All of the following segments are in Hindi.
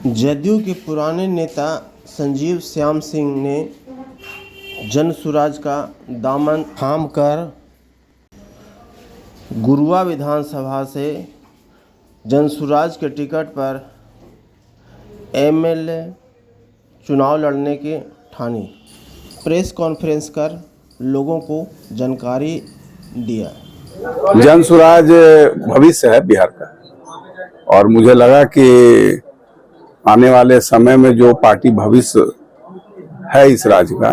जदयू के पुराने नेता संजीव श्याम सिंह ने जनसुराज का दामन थामकर गुरुआ विधानसभा से जनसुराज के टिकट पर एमएलए चुनाव लड़ने की ठानी। प्रेस कॉन्फ्रेंस कर लोगों को जानकारी दिया। जनसुराज भविष्य है बिहार का, और मुझे लगा कि आने वाले समय में जो पार्टी भविष्य है इस राज्य का,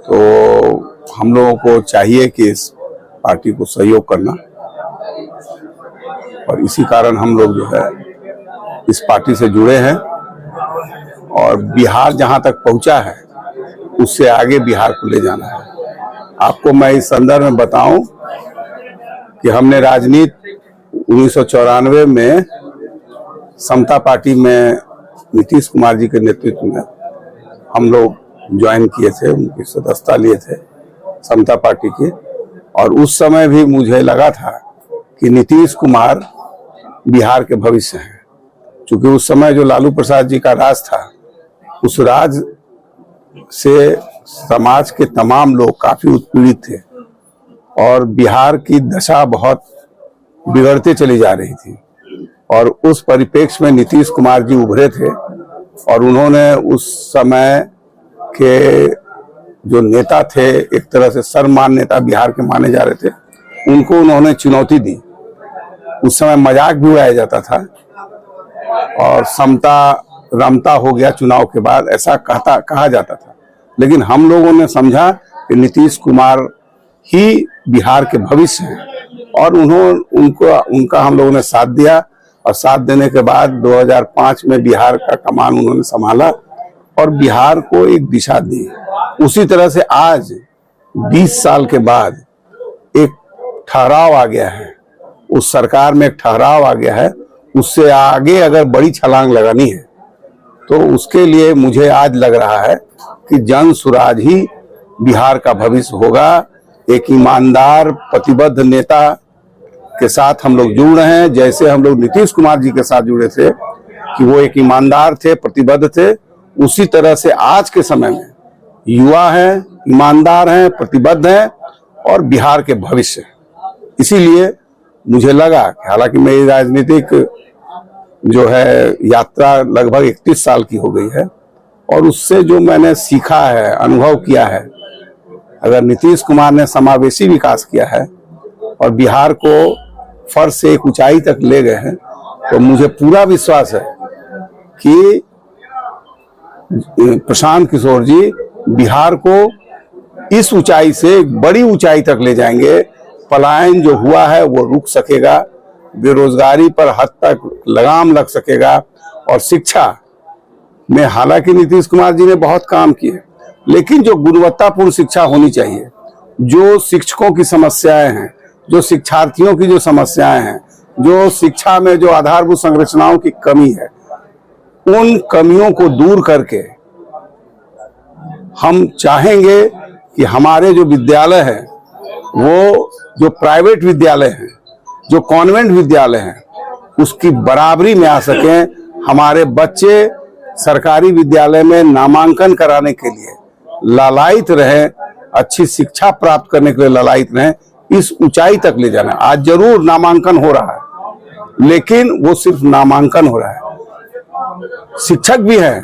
तो हम लोगों को चाहिए कि इस पार्टी को सहयोग करना, और इसी कारण हम लोग जो है इस पार्टी से जुड़े हैं। और बिहार जहां तक पहुंचा है उससे आगे बिहार को ले जाना है। आपको मैं इस संदर्भ में बताऊं कि हमने राजनीति 1994 में समता पार्टी में नीतीश कुमार जी के नेतृत्व में हम लोग ज्वाइन किए थे, उनकी सदस्यता लिए थे समता पार्टी के। और उस समय भी मुझे लगा था कि नीतीश कुमार बिहार के भविष्य हैं, क्योंकि उस समय जो लालू प्रसाद जी का राज था, उस राज से समाज के तमाम लोग काफी उत्पीड़ित थे और बिहार की दशा बहुत बिगड़ते चली जा रही थी। और उस परिप्रेक्ष्य में नीतीश कुमार जी उभरे थे और उन्होंने उस समय के जो नेता थे, एक तरह से सर्वमान्य नेता बिहार के माने जा रहे थे, उनको उन्होंने चुनौती दी। उस समय मजाक भी उड़ाया जाता था और समता रमता हो गया चुनाव के बाद, ऐसा कहा जाता था। लेकिन हम लोगों ने समझा कि नीतीश कुमार ही बिहार के भविष्य हैं और उनका हम लोगों ने साथ दिया। और साथ देने के बाद 2005 में बिहार का कमान उन्होंने संभाला और बिहार को एक दिशा दी। उसी तरह से आज 20 साल के बाद एक ठहराव आ गया है, उस सरकार में एक ठहराव आ गया है। उससे आगे अगर बड़ी छलांग लगानी है तो उसके लिए मुझे आज लग रहा है कि जनसुराज ही बिहार का भविष्य होगा। एक ईमानदार प्रतिबद्ध नेता के साथ हम लोग जुड़ रहे हैं, जैसे हम लोग नीतीश कुमार जी के साथ जुड़े थे कि वो एक ईमानदार थे, प्रतिबद्ध थे। उसी तरह से आज के समय में युवा हैं, ईमानदार हैं, प्रतिबद्ध हैं और बिहार के भविष्य। इसीलिए मुझे लगा कि हालांकि मेरी राजनीतिक जो है यात्रा लगभग 31 साल की हो गई है और उससे जो मैंने सीखा है, अनुभव किया है, अगर नीतीश कुमार ने समावेशी विकास किया है और बिहार को फर्श से एक ऊंचाई तक ले गए हैं, तो मुझे पूरा विश्वास है कि प्रशांत किशोर जी बिहार को इस ऊंचाई से एक बड़ी ऊंचाई तक ले जाएंगे। पलायन जो हुआ है वो रुक सकेगा, बेरोजगारी पर हद तक लगाम लग सकेगा। और शिक्षा में हालांकि नीतीश कुमार जी ने बहुत काम किए, लेकिन जो गुणवत्तापूर्ण शिक्षा होनी चाहिए, जो शिक्षकों की समस्याएं हैं, जो शिक्षार्थियों की जो समस्याएं हैं, जो शिक्षा में जो आधारभूत संरचनाओं की कमी है, उन कमियों को दूर करके हम चाहेंगे कि हमारे जो विद्यालय हैं, वो जो प्राइवेट विद्यालय हैं, जो कॉन्वेंट विद्यालय हैं, उसकी बराबरी में आ सकें। हमारे बच्चे सरकारी विद्यालय में नामांकन कराने के लिए लालायित रहें, अच्छी शिक्षा प्राप्त करने के लिए लालायित रहें। इस ऊंचाई तक ले जाना। आज जरूर नामांकन हो रहा है, लेकिन वो सिर्फ नामांकन हो रहा है। शिक्षक भी हैं,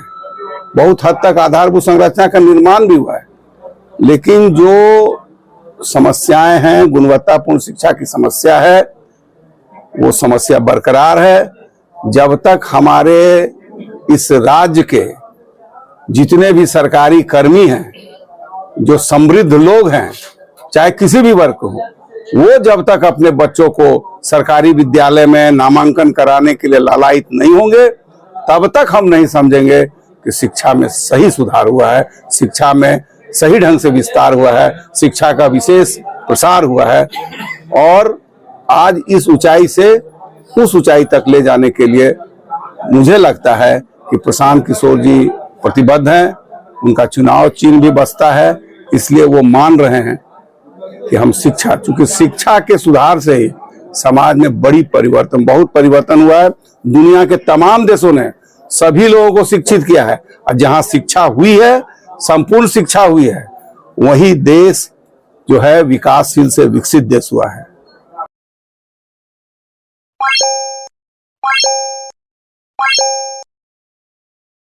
बहुत हद तक आधारभूत संरचना का निर्माण भी हुआ है, लेकिन जो समस्याएं हैं, गुणवत्तापूर्ण शिक्षा की समस्या है, वो समस्या बरकरार है। जब तक हमारे इस राज्य के जितने भी सरकारी कर्मी हैं, जो समृद्ध लोग हैं, चाहे किसी भी वर्ग हो, वो जब तक अपने बच्चों को सरकारी विद्यालय में नामांकन कराने के लिए लालायित नहीं होंगे, तब तक हम नहीं समझेंगे कि शिक्षा में सही सुधार हुआ है, शिक्षा में सही ढंग से विस्तार हुआ है, शिक्षा का विशेष प्रसार हुआ है। और आज इस ऊंचाई से उस ऊंचाई तक ले जाने के लिए मुझे लगता है कि प्रशांत किशोर जी प्रतिबद्ध हैं। उनका चुनाव चिन्ह भी बसता है, इसलिए वो मान रहे हैं कि हम शिक्षा, चूंकि शिक्षा के सुधार से ही समाज में बहुत परिवर्तन हुआ है। दुनिया के तमाम देशों ने सभी लोगों को शिक्षित किया है। और जहां शिक्षा हुई है, संपूर्ण शिक्षा हुई है, वही देश जो है विकासशील से विकसित देश हुआ है।